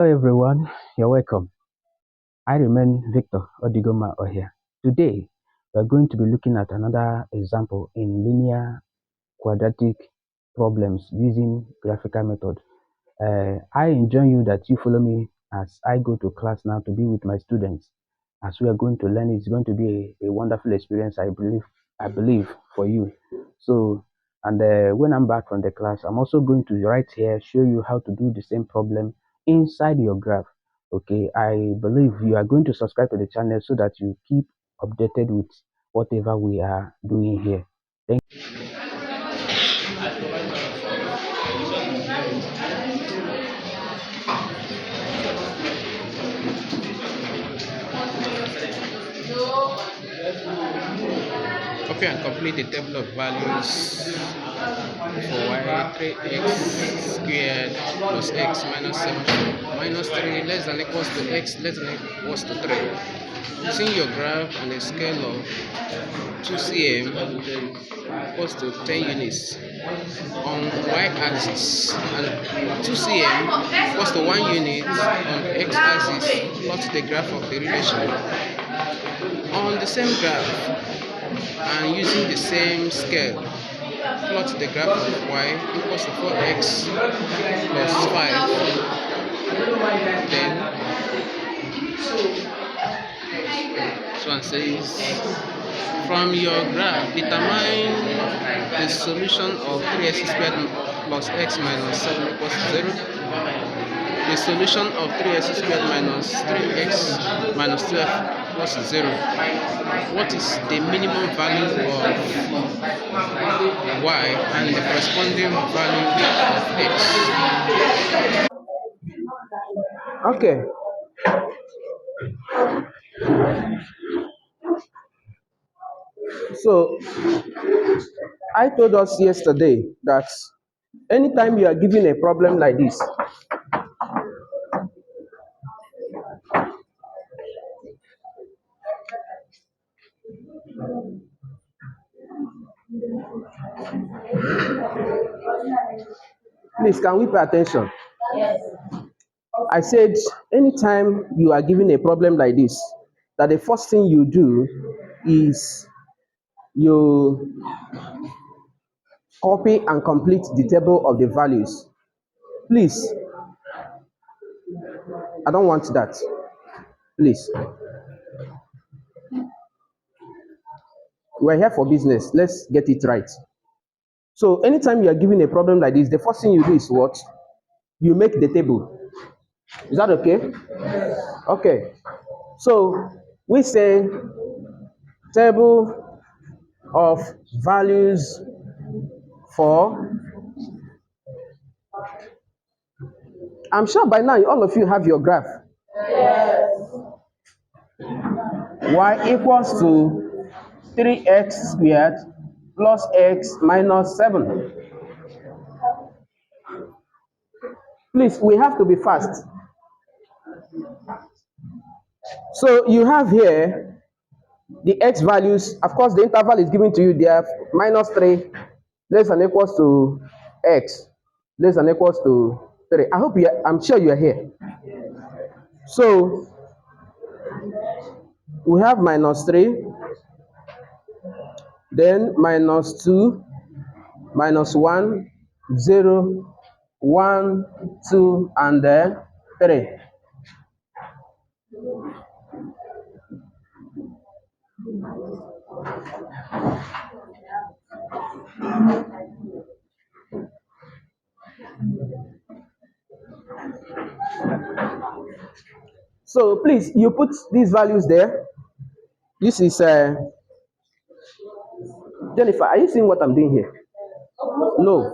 Hello everyone, you're welcome. I remain Victor Odigoma Ohia. Today, we are going to be looking at another example in linear quadratic problems using graphical method. I enjoin you that you follow me as I go to class now to be with my students. As we are going to learn, it's going to be a wonderful experience, I believe for you. So, and when I'm back from the class, I'm also going to right here show you how to do the same problem inside your graph. Okay, I believe you are going to subscribe to the channel so that you keep updated with whatever we are doing here. Thank Copy and complete the table of values for y 3x squared plus x minus 7 minus 3 less than equals to x less than equals to 3. Using your graph on a scale of 2 cm equals to 10 units on y-axis and 2 cm equals to 1 unit on x-axis, plot the graph of the relation. On the same graph and using the same scale, plot the graph of y equals to 4x plus 5. Then this one says, from your graph, determine the solution of 3x squared plus x minus 7 equals to 0. The solution of 3x squared minus 3x minus 12 equals to 0. What is the minimum value of y and the corresponding value of x? Okay, so I told us yesterday that anytime you are given a problem like this, please can we pay attention? I said anytime you are given a problem like this, that the first thing you do is you copy and complete the table of the values. Please, I don't want that. Please, we're here for business. Let's get it right. So anytime you are given a problem like this, the first thing you do is what? You make the table. Is that okay? Okay. So we say table of values for, I'm sure by now all of you have your graph. Y equals to 3x squared plus x minus 7. Please, we have to be fast. So you have here the x values. Of course, the interval is given to you there, minus 3 less than equals to x less than equals to 3. I'm sure you are here. So we have minus 3, then minus 2, minus 1, 0, 1, 2, and then 3. So please, you put these values there. This is Jennifer. Are you seeing what I'm doing here? No.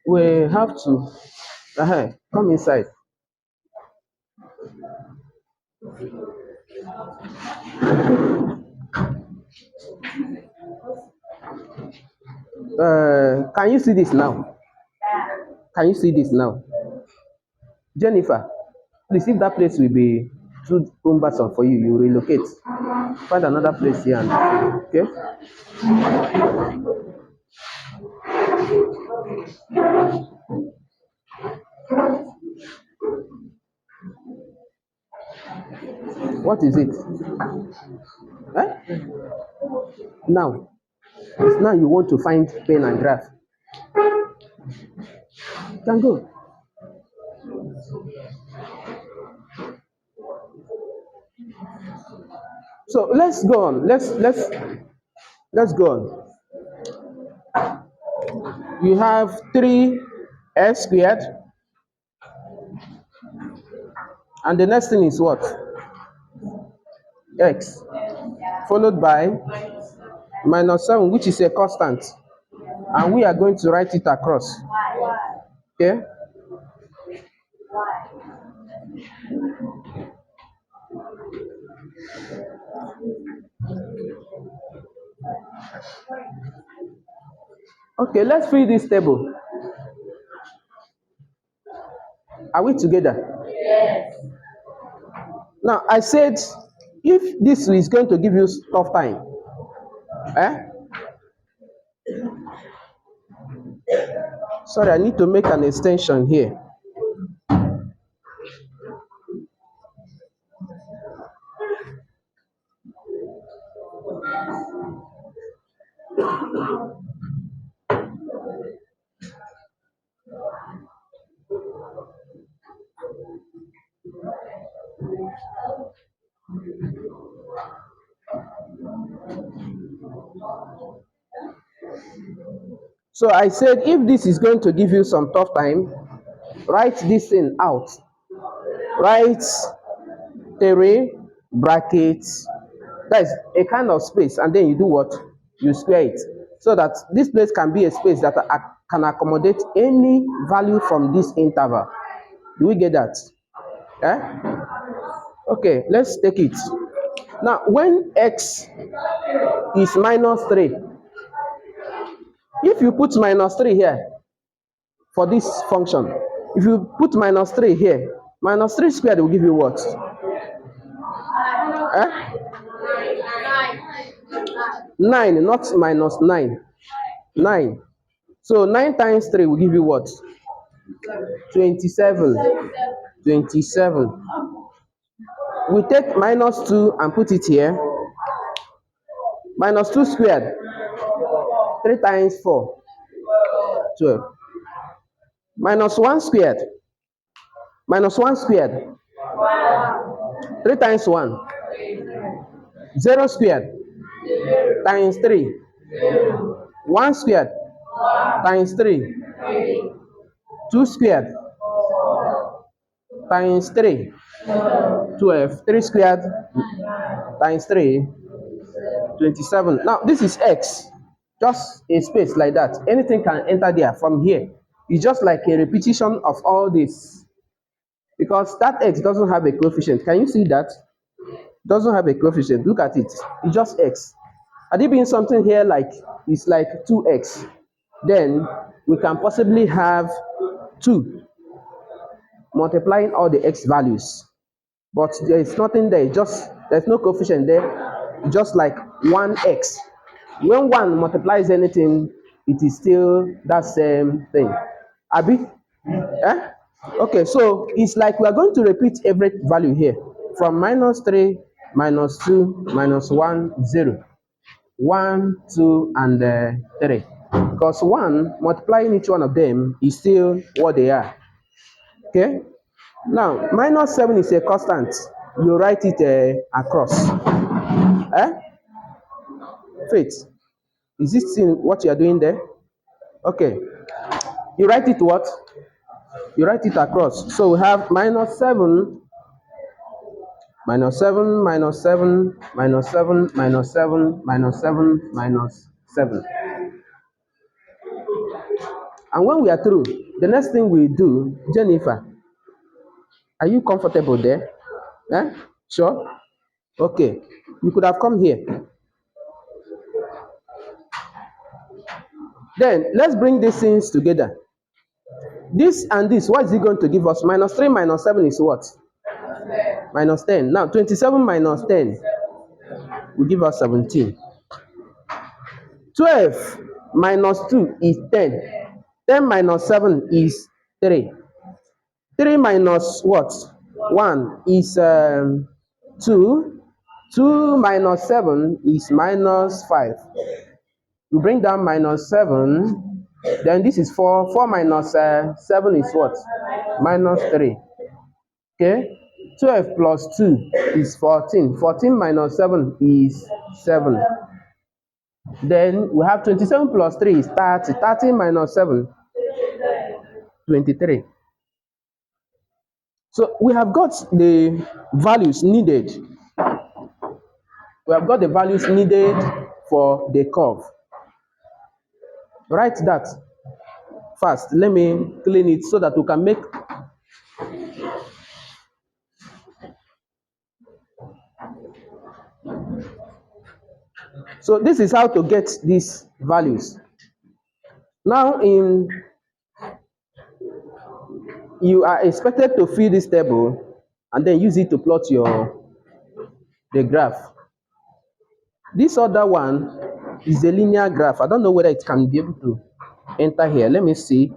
We have to. Come inside. Can you see this now? Can you see this now? Jennifer, please, if that place will be too cumbersome for you, you relocate. Find another place here. And, okay? What is it? Eh? Now, now you want to find pen and graph. You can go. So let's go on. Let's go on. You have 3x squared, and the next thing is what? X, followed by minus 7, which is a constant, and we are going to write it across. Okay? Okay, let's fill this table. Are we together? Yes. Now, I said, if this is going to give you tough time, sorry, I need to make an extension here. So I said, if this is going to give you some tough time, write this thing out. Write 3 brackets. That is a kind of space, and then you do what? You square it, so that this place can be a space that can accommodate any value from this interval. Do we get that? Okay, let's take it. Now, when x is minus 3, if you put minus 3 here for this function, if you put minus 3 here, minus 3 squared will give you what? 9, not minus 9. 9. So 9 times 3 will give you what? 27. 27. We take minus 2 and put it here. Minus 2 squared. 3 times 4. 12. Minus 1 squared. Minus 1 squared. 3 times 1. 0 squared. Times 3. 1 squared. Times 3. 2 squared. Times 3. 12. 3 squared. Times 3. 27. Now, this is x. Just a space like that. Anything can enter there from here. It's just like a repetition of all this. Because that x doesn't have a coefficient. Can you see that? Doesn't have a coefficient. Look at it. It's just x. Had it been something here like it's like 2x, then we can possibly have 2 multiplying all the x values. But there is nothing there. There's no coefficient there. Just like 1x. When 1 multiplies anything, it is still that same thing. Abi? Okay, so it's like we are going to repeat every value here. From minus 3, minus 2, minus 1, 0. 1, 2, and 3. Because 1 multiplying each one of them is still what they are. Okay? Now, minus 7 is a constant. You write it across. Faith, is this what you are doing there? Okay. You write it what? You write it across. So we have minus 7, minus 7, minus 7, minus 7, minus 7, minus 7, minus 7. And when we are through, the next thing we do, Jennifer, are you comfortable there? Sure? Okay. You could have come here. Then let's bring these things together. This and this, what is it going to give us? Minus 3 minus 7 is what? Minus 10. Now 27 minus 10 will give us 17. 12 minus 2 is 10. 10 minus 7 is 3. 3 minus what? 1 is 2. 2 minus 7 is minus 5. We bring down minus 7. Then this is 4. 4 minus 7 is what? Minus 3. Okay? 12 plus 2 is 14. 14 minus 7 is 7. Then we have 27 plus 3 is 30. 30 minus 7, 23. So we have got the values needed. We have got the values needed for the curve. Write that fast. Let me clean it so that we can make. So this is how to get these values. Now you are expected to fill this table and then use it to plot the graph. This other one is a linear graph. I don't know whether it can be able to enter here. Let me see.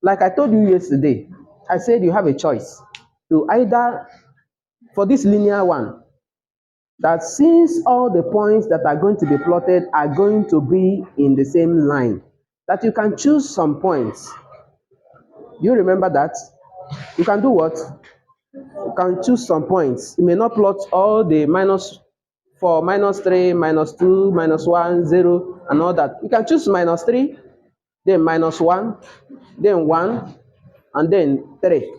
Like I told you yesterday, I said you have a choice to either, for this linear one, that since all the points that are going to be plotted are going to be in the same line, that you can choose some points. Do you remember that? You can do what? You can choose some points. You may not plot all the minus 4, minus 3, minus 2, minus 1, 0, and all that. You can choose minus 3, then minus 1, then 1, and then 3.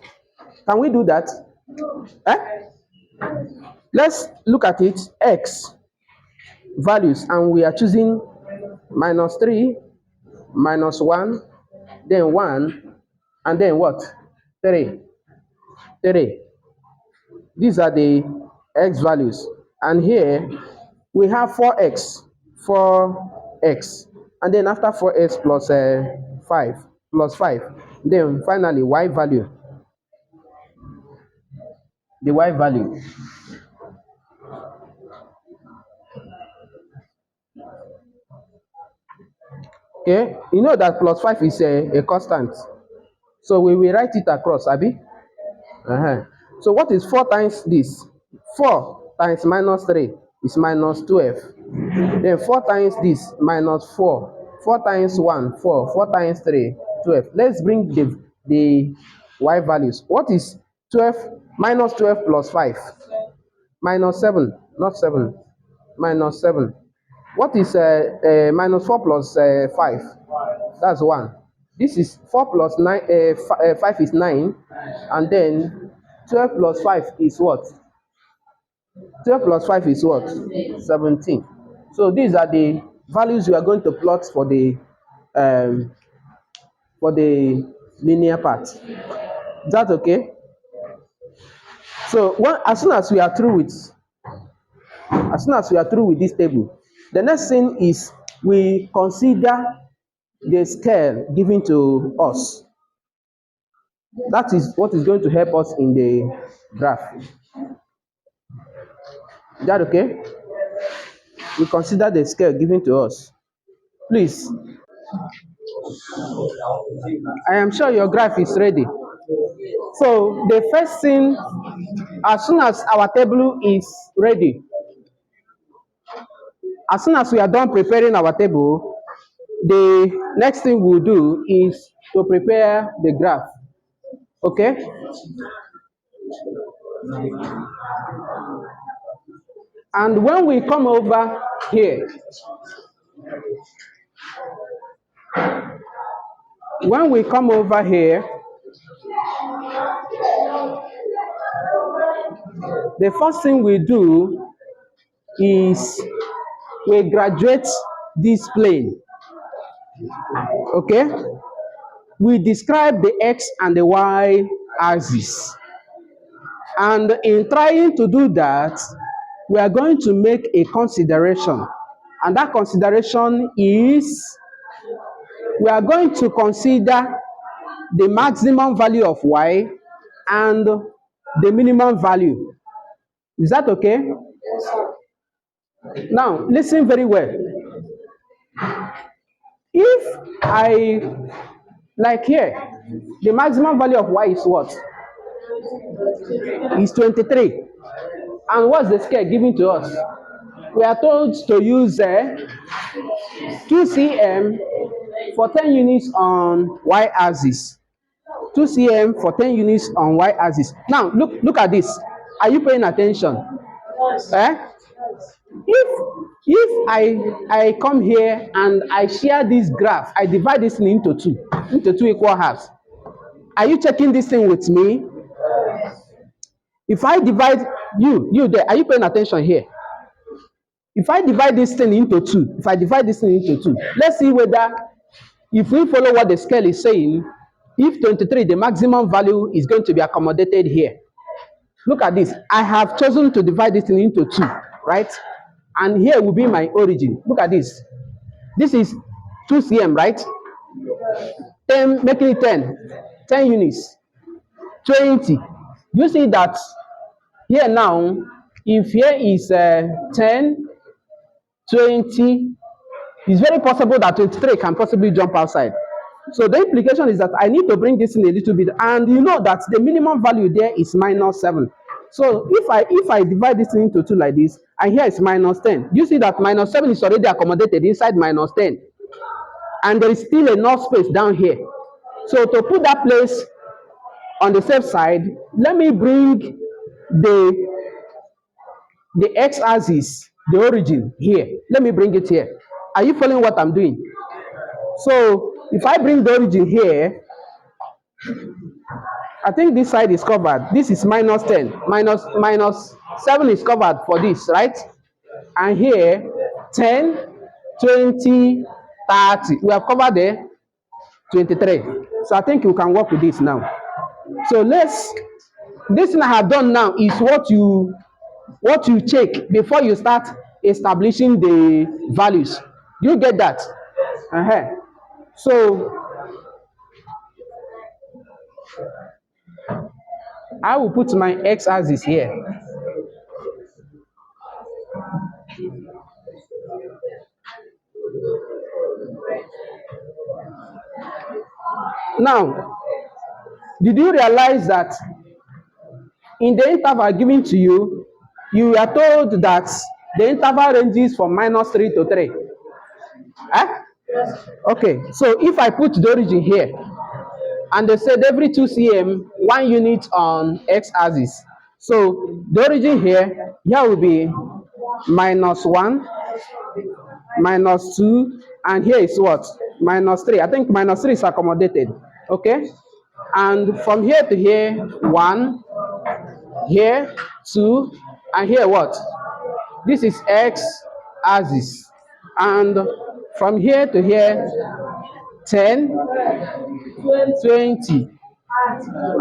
Can we do that? Let's look at it. X values, and we are choosing minus 3, minus 1, then 1, and then what? 3. 3. These are the x values. And here we have 4x. 4x. And then after 4x plus 5. Plus 5. Then finally y value. The y value. Okay. You know that plus 5 is a constant. So we will write it across, Abi. So what is 4 times this? 4 times minus 3 is minus 12. Then 4 times this, minus 4. 4 times 1, 4. 4 times 3, 12. Let's bring the y values. What is 12 minus 12 plus 5? Minus 7, not 7. Minus 7. What is minus 4 plus 5? That's 1. This is 4 plus 9, 5 is 9. And then 12 plus 5 is what? 12 plus 5 is what? 17. So these are the values we are going to plot for the linear part. Is that okay? So as soon as we are through with this table, the next thing is we consider the scale given to us. That is what is going to help us in the graph. Is that okay? We consider the scale given to us. Please. I am sure your graph is ready. So the first thing, as soon as our table is ready, as soon as we are done preparing our table, the next thing we'll do is to prepare the graph. Okay? And when we come over here, the first thing we do is we graduate this plane. Okay? We describe the x and the y axis. And in trying to do that, we are going to make a consideration. And that consideration is we are going to consider the maximum value of y and the minimum value. Is that okay? Now, listen very well. If I, like here, the maximum value of y is what? Is 23. And what's the scale given to us? We are told to use 2 cm for 10 units on y-axis. 2 cm for 10 units on y-axis. Now, look at this. Are you paying attention? If I come here and I share this graph, I divide this thing into two equal halves. Are you checking this thing with me? If I divide you there, are you paying attention here? If I divide this thing into two, let's see whether, if we follow what the scale is saying, if 23, the maximum value is going to be accommodated here. Look at this. I have chosen to divide this thing into two, right? And here will be my origin. Look at this. This is 2 cm, right? 10, making it 10 units. 20. You see that here now, if here is 10, 20, it's very possible that 23 can possibly jump outside. So the implication is that I need to bring this in a little bit, and you know that the minimum value there is -7. So if I divide this into two like this, and here is -10, you see that -7 is already accommodated inside -10, and there is still enough space down here. So to put that place on the safe side, let me bring the x-axis, the origin here. Let me bring it here. Are you following what I'm doing? So if I bring the origin here, I think this side is covered. This is -10. -7 is covered for this, right? And here, 10, 20, 30. We have covered the 23. So I think you can work with this now. So this thing I have done now is what you check before you start establishing the values. Do you get that? So I will put my x-axis here. Now, did you realize that in the interval given to you, you are told that the interval ranges from -3 to 3? Okay, so if I put the origin here, and they said every 2 cm, 1 unit on x-axis. So the origin here will be -1, -2, and here is what? -3. I think -3 is accommodated. Okay, and from here to here, 1, here 2, and here what? This is x-axis, and from here to here, 10, 20,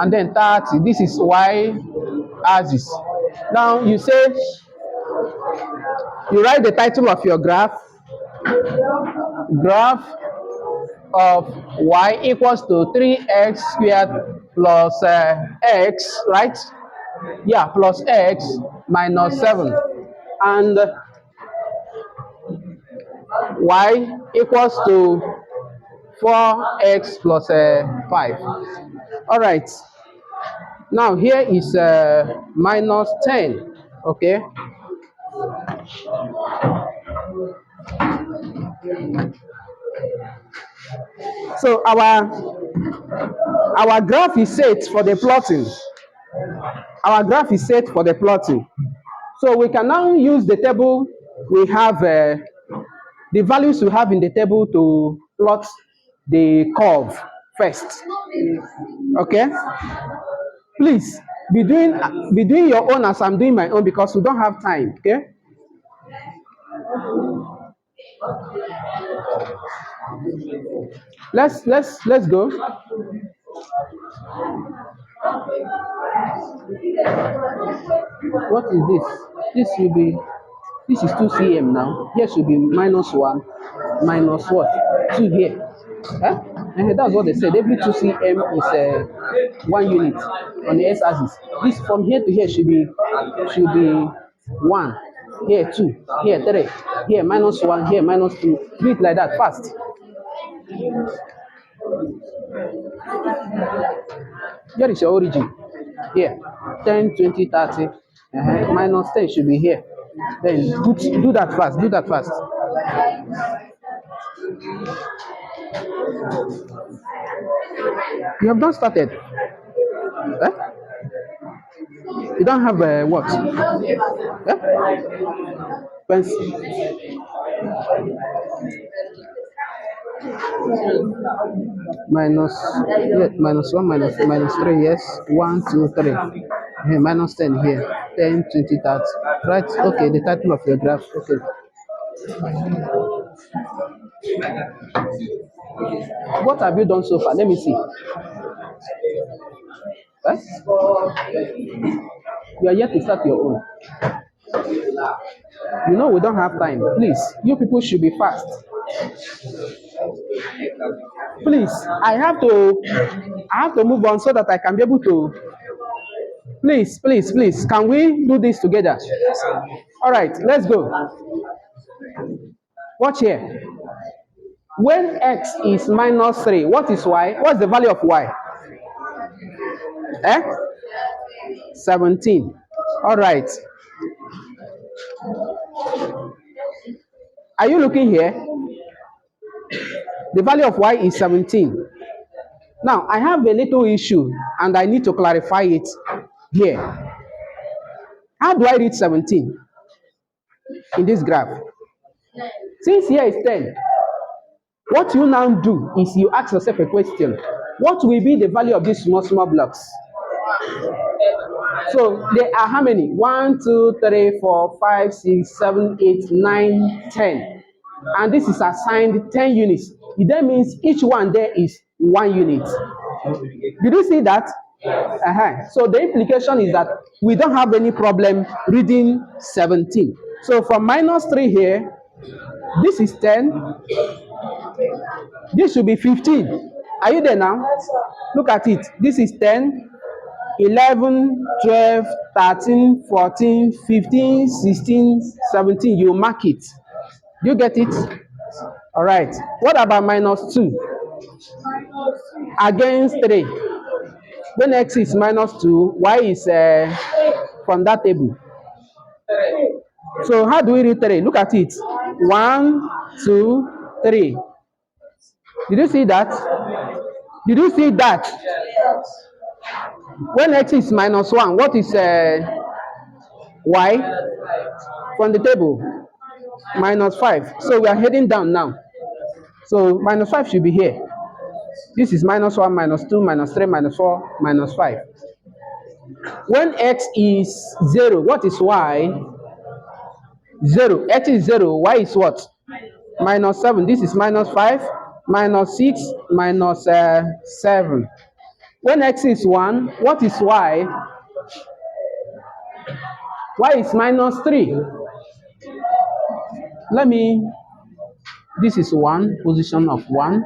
and then 30. This is y-axis. Now you say, you write the title of your graph of y equals to 3x squared plus x, right? Yeah, plus x minus 7, and y equals to 4x plus 5. All right. Now here is -10. Okay. So our graph is set for the plotting. So we can now use the table we have, the values we have in the table to plot the curve first. Okay. Please be doing your own as I'm doing my own, because we don't have time. Okay. Let's go. What is this? This is 2 cm now. Here should be -1, minus what? 2 here. And that's what they said. Every 2 cm is 1 unit on the x-axis. This from here to here should be 1. Here 2. Here 3. Here -1. Here -2. Do it like that fast. Here is your origin. Here, 10, 20, 30. Minus 10 should be here. Then do that fast. Do that fast. You have not started. Eh? You don't have what? Eh? Pencil. Minus, yeah, minus 1, minus 3, yes. 1, 2, 3. Minus 10 here. 10, 20, 30. Right? Okay, the title of your graph. Okay. What have you done so far? Let me see. Eh? You are yet to start your own. You know we don't have time. Please, you people should be fast. Please, I have to move on so that I can be able to. Please, please, please, can we do this together? All right, let's go. Watch here. When x is minus 3, what is y? What's the value of y? Eh? 17. All right. Are you looking here? The value of y is 17. Now, I have a little issue and I need to clarify it here. How do I read 17 in this graph? Since here is 10, what you now do is you ask yourself a question. What will be the value of these small blocks? So there are how many? 1, 2, 3, 4, 5, 6, 7, 8, 9, 10. And this is assigned 10 units. It then means each one there is 1 unit. Did you see that? So the implication is that we don't have any problem reading 17. So from minus 3 here, this is 10. This should be 15. Are you there now? Look at it. This is 10, 11, 12, 13, 14, 15, 16, 17. You mark it. Do you get it? All right. What about minus 2? Against 3. When x is minus 2, y is from that table. So how do we read 3? Look at it. 1, 2, 3. Did you see that? Did you see that? When x is minus 1, what is y from the table? Minus 5. So we are heading down now. So minus 5 should be here. This is minus 1, minus 2, minus 3, minus 4, minus 5. When x is 0, what is y? 0. X is 0. Y is what? Minus 7. This is minus 5, minus 6, minus 7. When x is 1, what is y? Y is minus 3. This is 1, position of 1.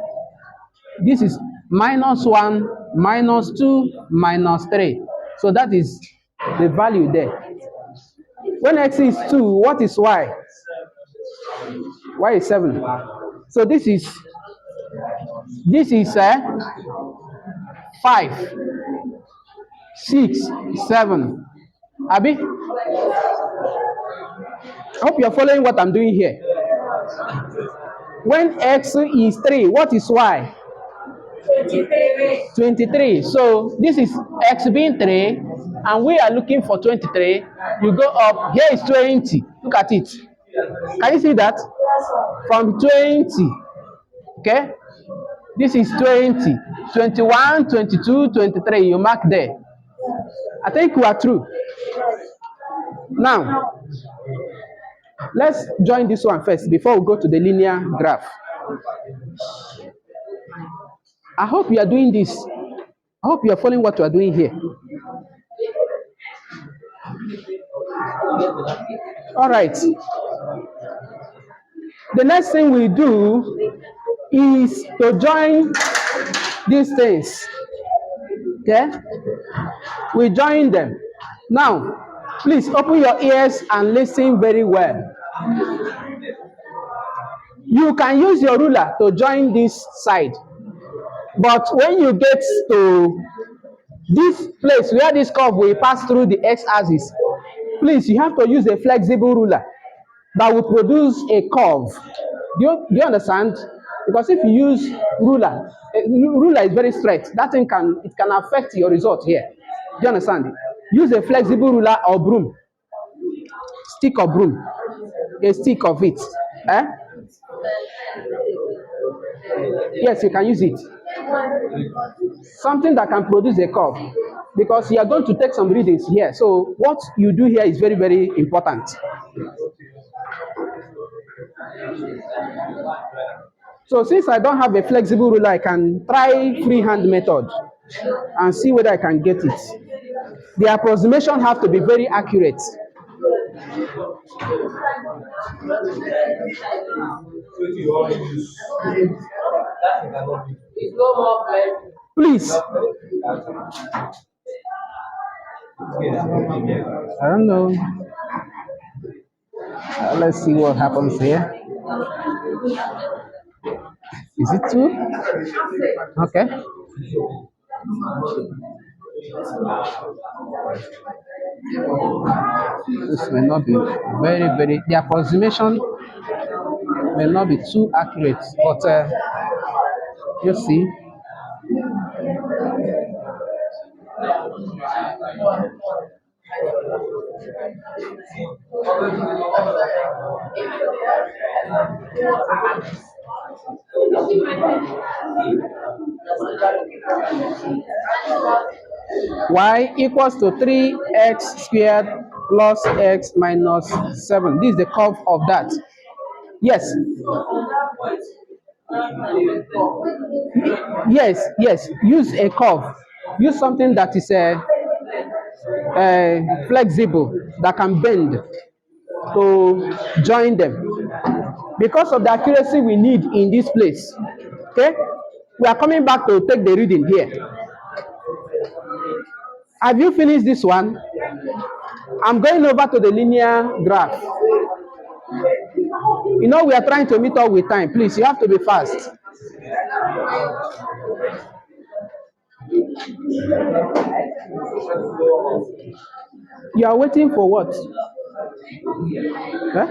This is minus 1, minus 2, minus 3. So that is the value there. When x is 2, what is y? Y is 7. So this is 5, 6, 7. Abi? I hope you're following what I'm doing here. When x is 3, what is y? 23. So this is x being 3, and we are looking for 23. You go up, here is 20. Look at it. Can you see that? From 20. Okay? This is 20. 21, 22, 23. You mark there. I think we are through. Now, let's join this one first before we go to the linear graph. I hope you are doing this. I hope you are following what you are doing here. All right. The next thing we do is to join these things. Okay? We join them. Now, please open your ears and listen very well. You can use your ruler to join this side, but when you get to this place where this curve will pass through the x-axis, please, you have to use a flexible ruler that will produce a curve. Do you understand? Because if you use ruler, ruler is very straight. That thing can affect your result here. Do you understand? Use a flexible ruler or broom, stick or broom, a stick of it. Eh? Yes, you can use it. Something that can produce a curve, because you are going to take some readings here. So what you do here is very, very important. So since I don't have a flexible ruler, I can try freehand method and see whether I can get it. The approximation have to be very accurate. Please. I don't know. Let's see what happens here. Is it two? Okay. This may not be very, the approximation may not be too accurate, but you see. Y equals to 3x squared plus x minus 7. This is the curve of that. Yes. Yes. Use a curve. Use something that is flexible, that can bend to join them. Because of the accuracy we need in this place. Okay? We are coming back to take the reading here. Have you finished this one? I'm going over to the linear graph. You know, we are trying to meet up with time. Please, you have to be fast. You are waiting for what? Huh?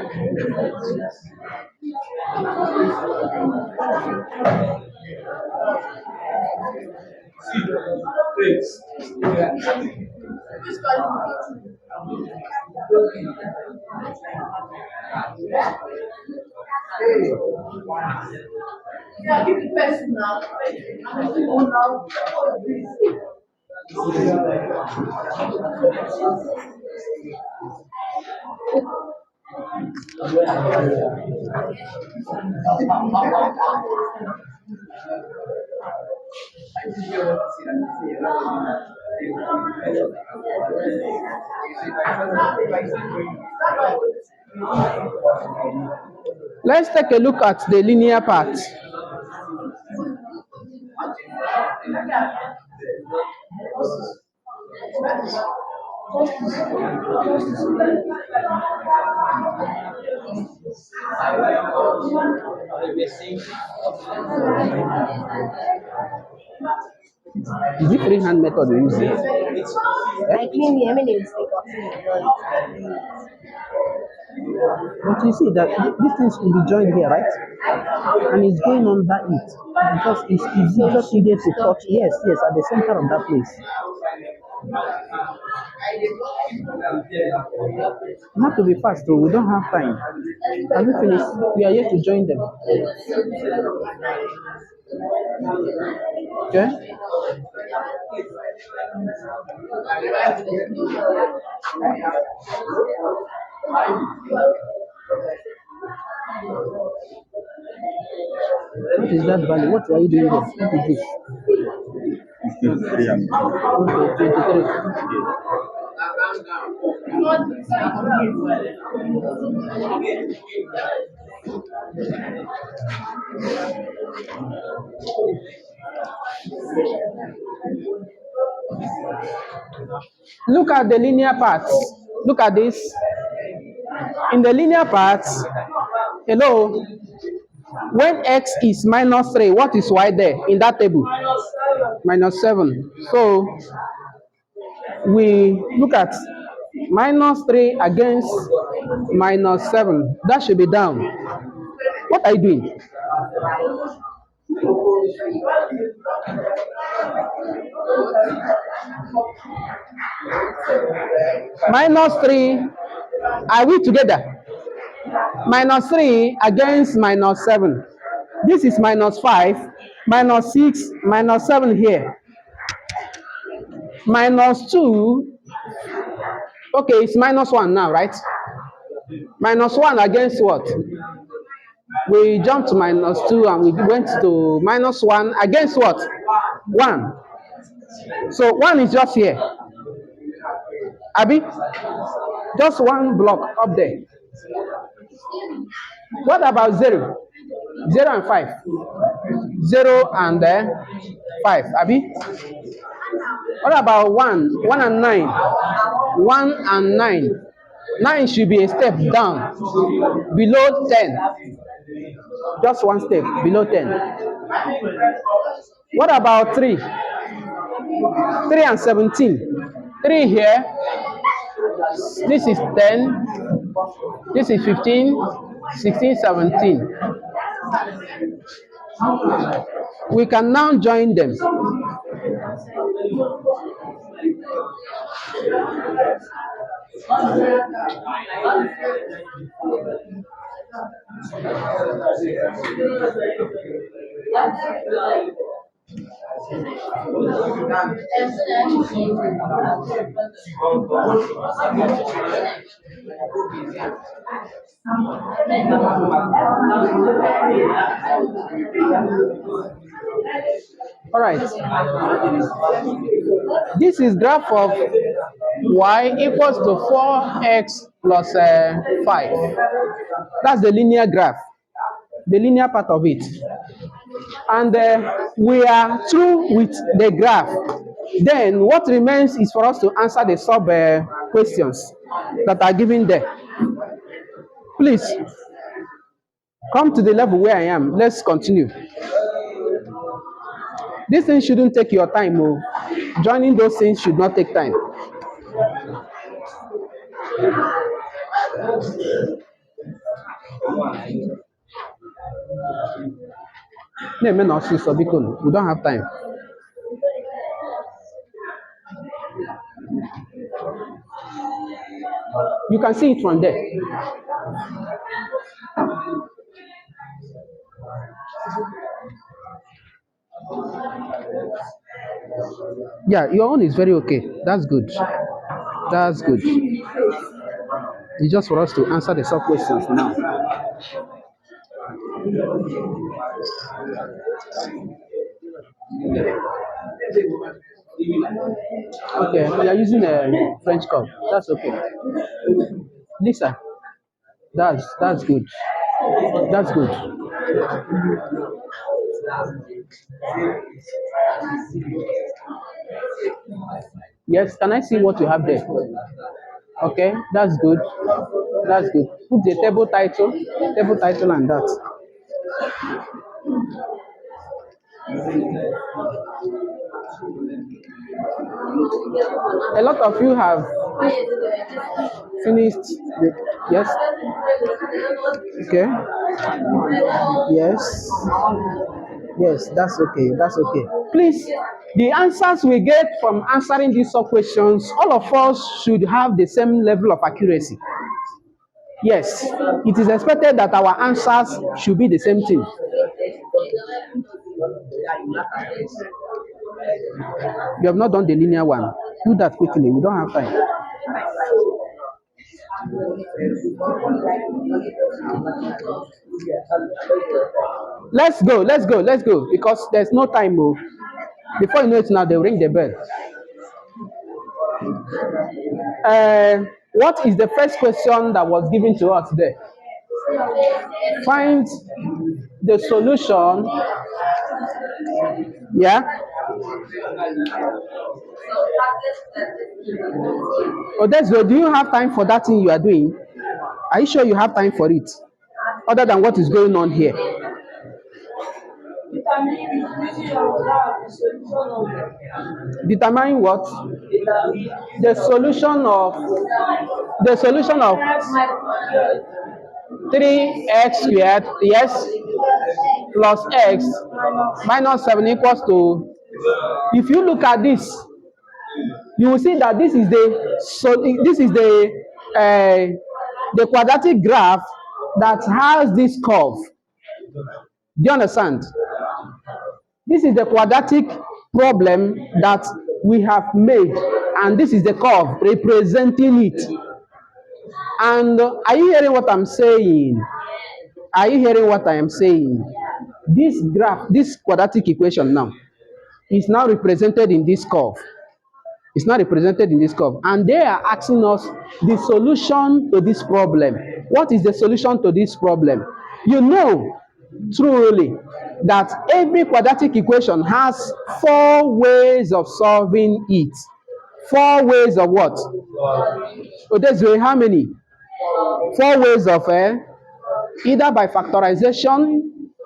Let's take a look at the linear part. Is it freehand method we use here? I claim the eminence But you see that these things will be joined here, right? And it's going under it. Because it's easy just needed to touch. Yes, at the center of that place. You have to be fast, so we don't have time. Have you finished? We are yet to join them. Okay? What is that value? What are you doing here? What is this? Okay, 23. Look at the linear parts. Look at this. In the linear parts, hello. When x is minus 3, what is y there in that table? Minus 7. So we look at minus 3 against minus 7. That should be down. What are you doing? Minus 3. Are we together? Minus 3 against minus 7. This is minus 5, minus 6, minus 7 here. Minus 2. Okay, it's minus 1 now, right? Minus 1 against what? We jumped to minus 2 and we went to minus 1 against what? 1. So 1 is just here. Abi? Just one block up there. What about 0? 0 and 5. 0 and 5. Abi? What about 1? 1 and 9. 1 and 9. 9 should be a step down below 10. Just one step below 10. What about 3? 3 and 17. 3 here. This is 10. This is 15, 16, 17. We can now join them. All right. This is graph of y equals to 4x plus 5. That's the linear graph, the linear part of it. And we are through with the graph. Then what remains is for us to answer the sub questions that are given there. Please come to the level where I am. Let's continue. This thing shouldn't take your time. Oh. Joining those things should not take time. We don't have time. You can see it from there. Yeah, your own is very okay. That's good. That's good. It's just for us to answer the sub questions now. Okay, we are using a French cup. That's okay. Lisa, that's good. That's good. Yes, can I see what you have there? Okay, that's good. That's good. Put the table title and that. A lot of you have finished. Yes. Okay. Yes. Yes, that's okay. That's okay. Please, the answers we get from answering these sub questions, all of us should have the same level of accuracy. Yes, it is expected that our answers should be the same thing. You have not done the linear one. Do that quickly. We don't have time. Let's go, because there's no time. Oh. Before you know it now, they'll ring the bell. What is the first question that was given to us there? Find the solution. Yeah. Odesgo, do you have time for that thing you are doing? Are you sure you have time for it? Other than what is going on here? Determine what? The solution of 3x squared, yes, plus x minus 7 equals to, if you look at this, you will see that this is the quadratic graph that has this curve. Do you understand? This is the quadratic problem that we have made, and this is the curve representing it. And are you hearing what I'm saying? Are you hearing what I am saying? This graph, this quadratic equation now, is now represented in this curve. It's not represented in this curve. And they are asking us the solution to this problem. What is the solution to this problem? You know truly that every quadratic equation has 4 ways of solving it. 4 ways of what? So that's how many? 4 ways of either by factorization,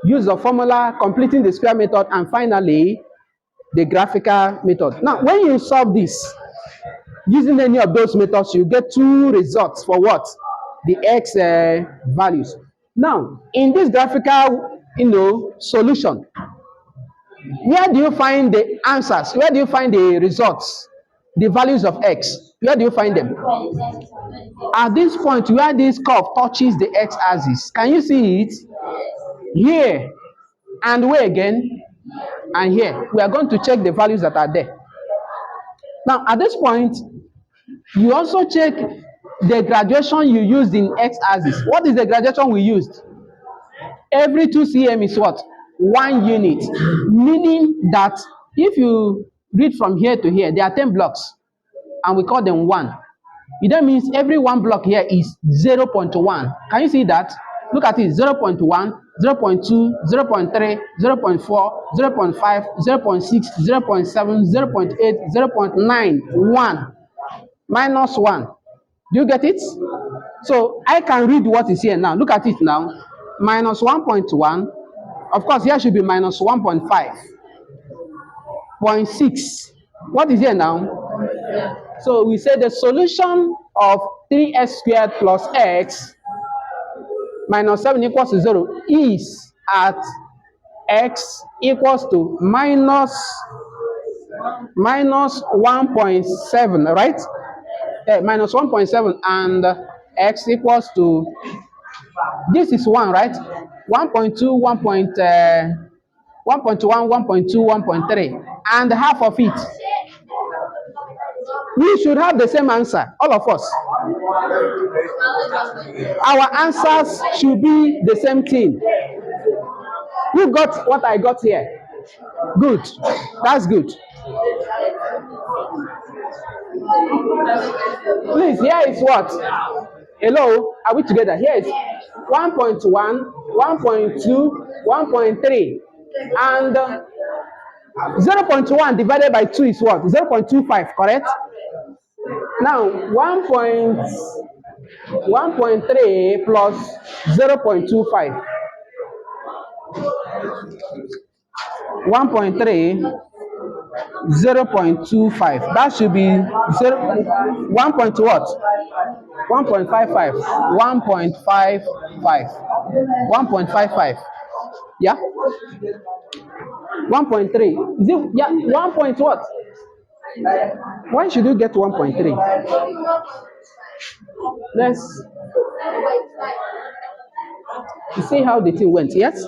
use of formula, completing the square method, and finally the graphical method. Now, when you solve this using any of those methods, you get 2 results for what? The x values. Now, in this graphical, solution, where do you find the answers? Where do you find the results? The values of x. Where do you find them? At this point where this curve touches the x-axis, can you see it? Here and where again? And here. We are going to check the values that are there. Now, at this point, you also check the graduation you used in x-axis. What is the graduation we used? Every 2 cm is what? 1 unit. Meaning that if you read from here to here, there are 10 blocks, and we call them 1. That means every 1 block here is 0.1. Can you see that? Look at it. 0.1, 0.2, 0.3, 0.4, 0.5, 0.6, 0.7, 0.8, 0.9, 1. Minus 1. Do you get it? So I can read what is here now. Look at it now. Minus 1.1. Of course, here should be minus 1.5. 0.6. What is here now? So we say the solution of 3x squared plus x minus 7 equals to 0 is at x equals to minus 1.7, right? Minus 1.7, and x equals to, this is 1, right? 1.2, 1.1, 1.2, 1.3, and half of it. We should have the same answer, all of us. Our answers should be the same thing. You got what I got here? Good. That's good. Please, here is what? Hello, are we together? Here is 1.1, 1.2, 1.3, and 0.1 divided by 2 is what? 0.25, correct? Now, 1.3 plus 0.25. 1.3, 0.25. That should be 1 point what? 1.55. 1.55. 1.55. Yeah? 1.3. Is it? Yeah, 1 point what? Why should you get 1.3? Let's see how the thing went. Yes?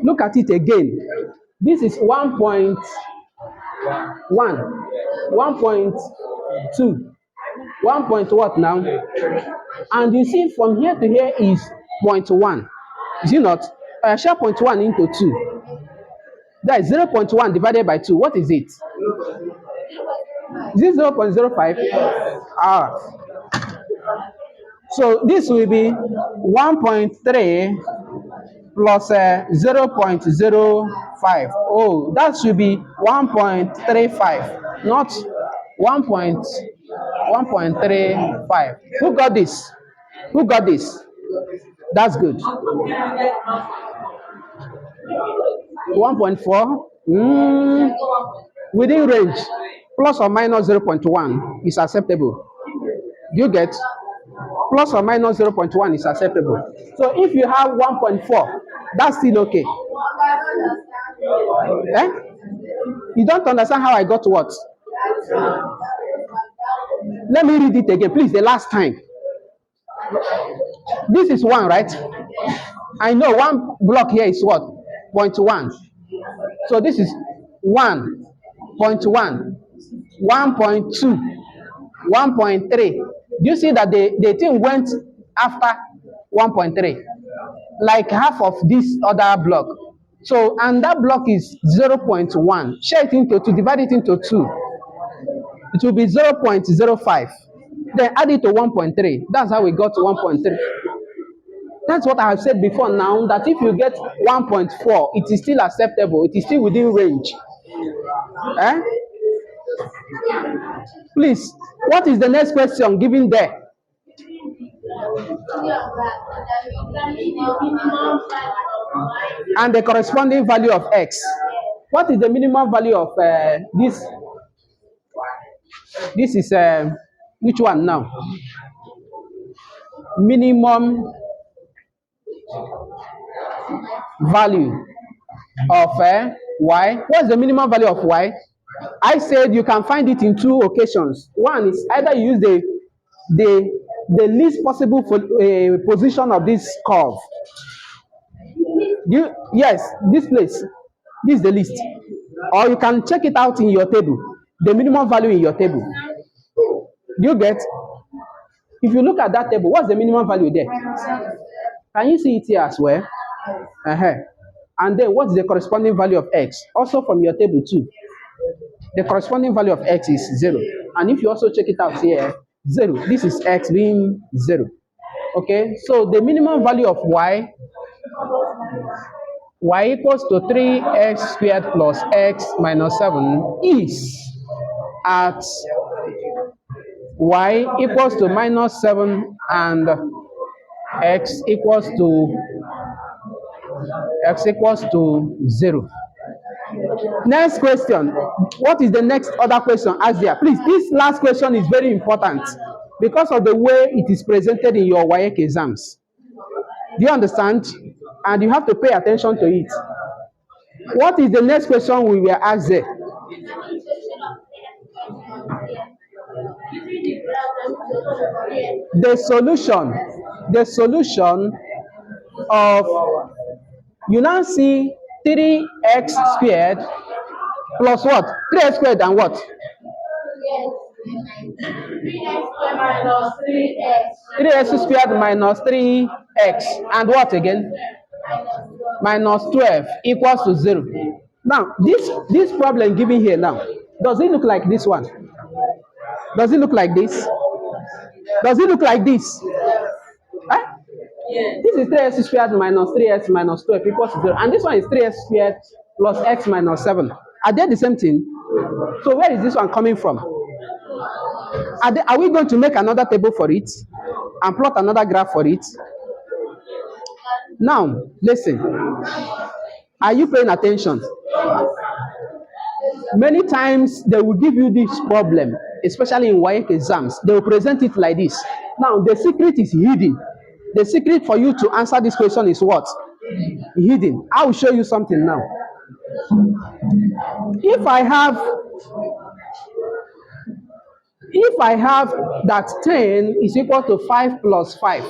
Look at it again. This is 1.1, 1.2, 1 point what now? And you see from here to here is 0.1. Is it not? I share 0.1 into 2. That is 0.1 divided by 2. What is it? Is it 0.05? Ah. So this will be 1.3 plus 0.05. Oh, that should be 1.35, not 1.35. Who got this? Who got this? That's good. 1.4. Within range, plus or minus 0.1 is acceptable. Do you get? Plus or minus 0.1 is acceptable. So if you have 1.4, that's still okay. Eh? You don't understand how I got what? Let me read it again, please, the last time. This is 1, right? I know one block here is what? 0.1. So this is 1.1, 1.2, 1.3. Do you see that the thing went after 1.3? Like half of this other block. So, and that block is 0.1. Share it into 2, divide it into 2. It will be 0.05. Then add it to 1.3. That's how we got to 1.3. That's what I have said before now, that if you get 1.4, it is still acceptable. It is still within range. Eh? Please, what is the next question given there? And the corresponding value of x. What is the minimum value of this? This is which one now? Minimum value of y. What's the minimum value of y? I said you can find it in 2 occasions. One is either you use the least possible position of this curve. Yes, this place. This is the least. Or you can check it out in your table. The minimum value in your table. Do you get? If you look at that table, what's the minimum value there? Can you see it here as well? And then what is the corresponding value of x? Also from your table too. The corresponding value of x is 0. And if you also check it out here, 0. This is x being 0. Okay, so the minimum value of y equals to 3x squared plus x minus 7 is at y equals to minus 7 and x equals to 0. Next question. What is the next other question asked there? Please, this last question is very important because of the way it is presented in your WAEC exams. Do you understand? And you have to pay attention to it. What is the next question we were asked there? The solution of, you now see 3x squared plus what? 3x squared and what? 3x squared minus 3x and what again? Minus 12 equals to 0. Now, this problem given here now, does it look like this one? Does it look like this? Does it look like this? Eh? This is 3x squared minus 3x minus 12 equals to 0. And this one is 3x squared plus x minus 7. Are they the same thing? So where is this one coming from? Are we going to make another table for it and plot another graph for it? Now, listen. Are you paying attention? Many times they will give you this problem, especially in WAEC exams. They will present it like this. Now, the secret is hidden. The secret for you to answer this question is what? Hidden. I will show you something now. If I have that 10 is equal to 5 plus 5,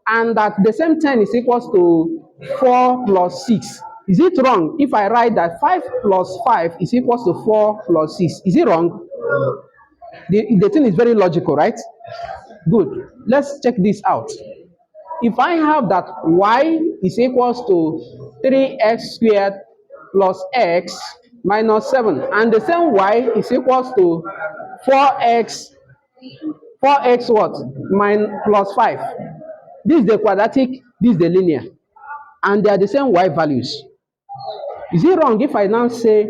and that the same 10 is equal to 4 plus 6, is it wrong if I write that 5 plus 5 is equal to 4 plus 6? Is it wrong? The thing is very logical, right? Good. Let's check this out. If I have that y is equals to 3x squared plus x minus 7, and the same y is equals to 4x what? Plus 5. This is the quadratic, this is the linear. And they are the same y values. Is it wrong if I now say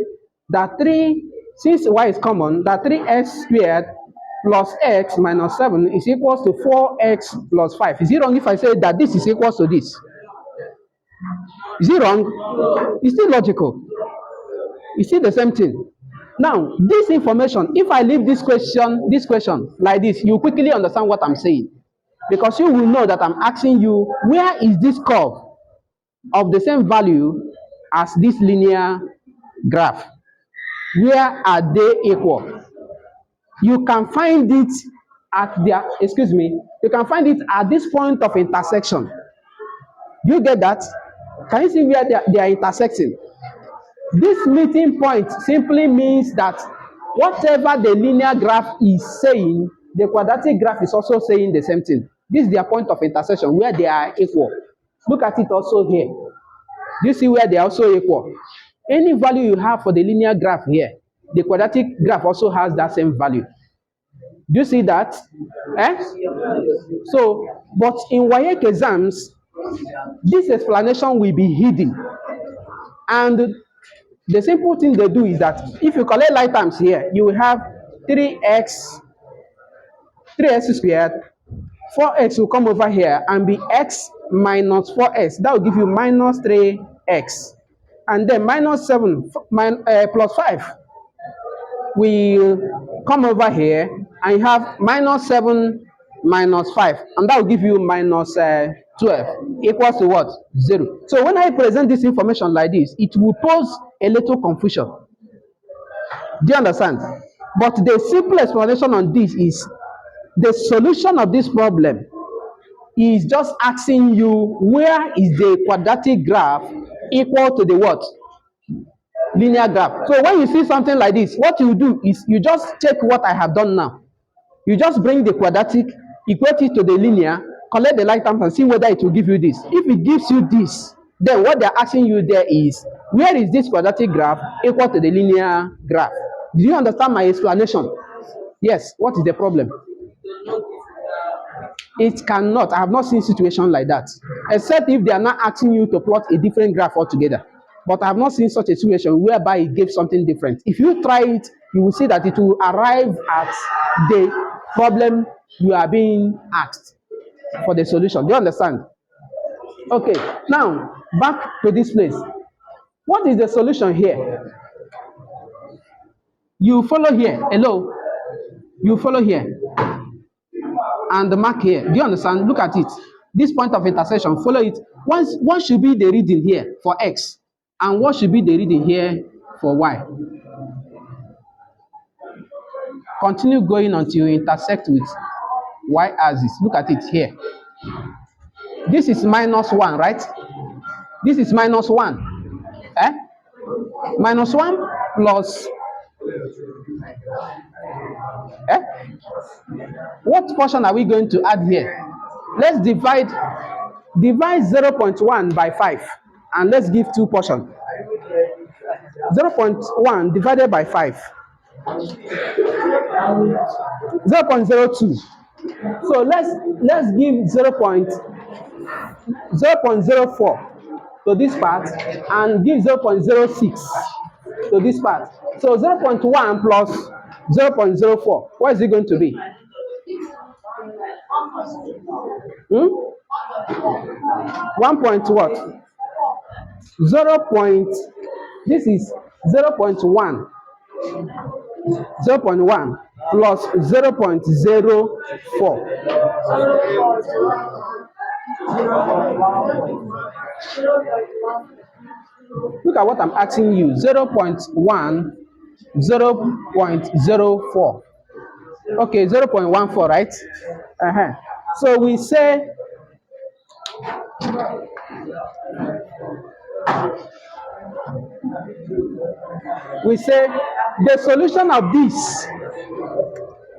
that since y is common, that 3x squared plus x minus 7 is equals to 4x plus 5? Is it wrong if I say that this is equals to this? Is it wrong? It's still logical. It's still the same thing. Now, this information, if I leave this question like this, you quickly understand what I'm saying. Because you will know that I'm asking you, where is this curve of the same value as this linear graph? Where are they equal? You can find it at their, you can find it at this point of intersection. Do you get that? Can you see where they are intersecting? This meeting point simply means that whatever the linear graph is saying, the quadratic graph is also saying the same thing. This is their point of intersection where they are equal. Look at it also here. Do you see where they are also equal? Any value you have for the linear graph here, the quadratic graph also has that same value. Do you see that? Eh? So, but in WAEC exams, this explanation will be hidden. And the simple thing they do is that if you collect like terms here, you will have 3x squared, 4x will come over here and be x minus 4x. That will give you minus 3x. And then minus 7 plus 5 will come over here and you have minus 7 minus 5. And that will give you minus 12 equals to what? 0. So when I present this information like this, it will pose a little confusion. Do you understand? But the simple explanation on this is the solution of this problem is just asking you, where is the quadratic graph equal to the what? Linear graph. So when you see something like this, what you do is you just check what I have done now. You just bring the quadratic, equate it to the linear, collect the like terms and see whether it will give you this. If it gives you this, then what they're asking you there is, where is this quadratic graph equal to the linear graph? Do you understand my explanation? Yes. What is the problem? It cannot. I have not seen situation like that, except if they are not asking you to plot a different graph altogether. But I have not seen such a situation whereby it gives something different. If you try it, you will see that it will arrive at the problem you are being asked for the solution. Do you understand? Okay, now back to this place. What is the solution here? You follow here. Hello? You follow here. And the mark here. Do you understand? Look at it. This point of intersection, follow it. What should be the reading here for x? And what should be the reading here for y? Continue going until you intersect with y-axis. Look at it here. This is minus 1, right? This is minus 1. Eh? Minus 1 plus... Eh? What portion are we going to add here? Let's divide 0.1 by 5 and let's give 2 portions. 0.1 divided by 5. 0.02. So let's give 0.04 to this part and give 0.06 to this part. So 0.1 plus 0.04. What is it going to be? 1 point what? 0. This is 0.1. 0.1 plus 0.04. Look at what I'm asking you. 0.1, 0.04. Okay, 0.14, right? So we say the solution of this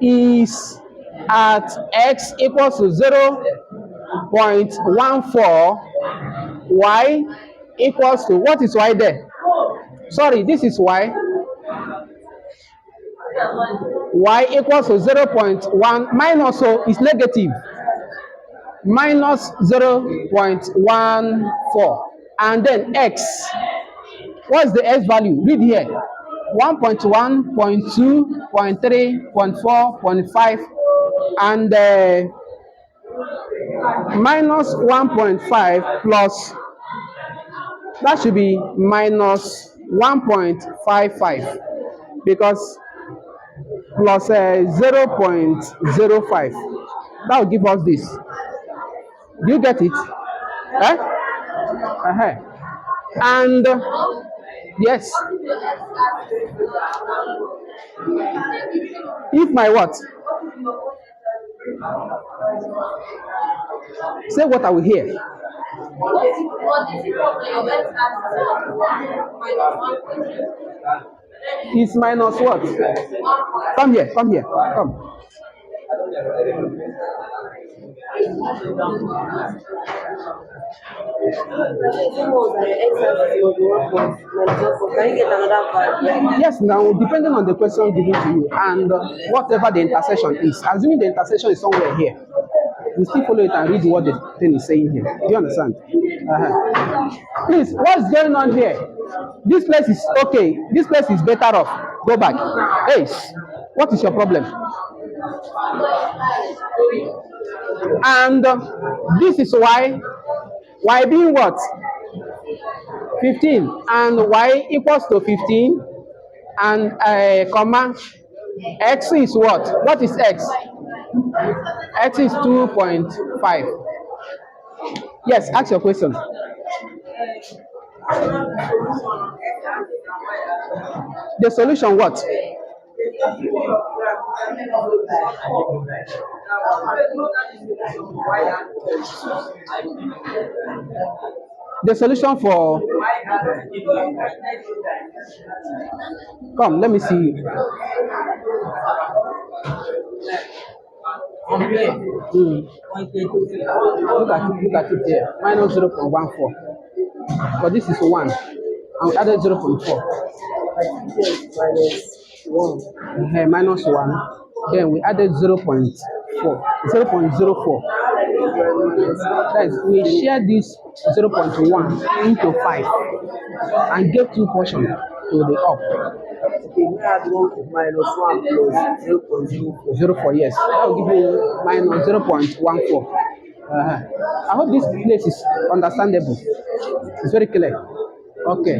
is at x equals to 0.14, y equals to, what is y there? Sorry, this is y. Y equals to 0.1 minus, so is negative. Minus 0.14. And then x. What's the x value? Read here. 1.1, 0.2, 0.3, 0.4, 0.5, and minus 1.5 plus That should be minus 1.55 because plus 0.05. That will give us this. Do you get it? Eh? Uh-huh. And yes, if my what? Say what I will hear. Is minus what? Come here, come here, come. Yes, now depending on the question given to you and whatever the intersection is, assuming the intersection is somewhere here, you still follow it and read what the thing is saying here. Do you understand? Please, what's going on here? This place is okay. This place is better off. Go back. Hey, what is your problem? And this is why y being what? 15 and y equals to 15 and comma x is what? What is x? X is 2.5. Yes, ask your question. The solution what? The solution for, come, let me see. Look at it here. Minus 0.14. But this is 1. And we added 0.4. Minus 1. Then we added 0.4. 0.04. That is, we share this 0.1 into 5 and get 2 portions to the up. Minus 1 plus 0.04. Yes, that will give you minus 0.14. I hope this place is understandable. It's very clear. Okay.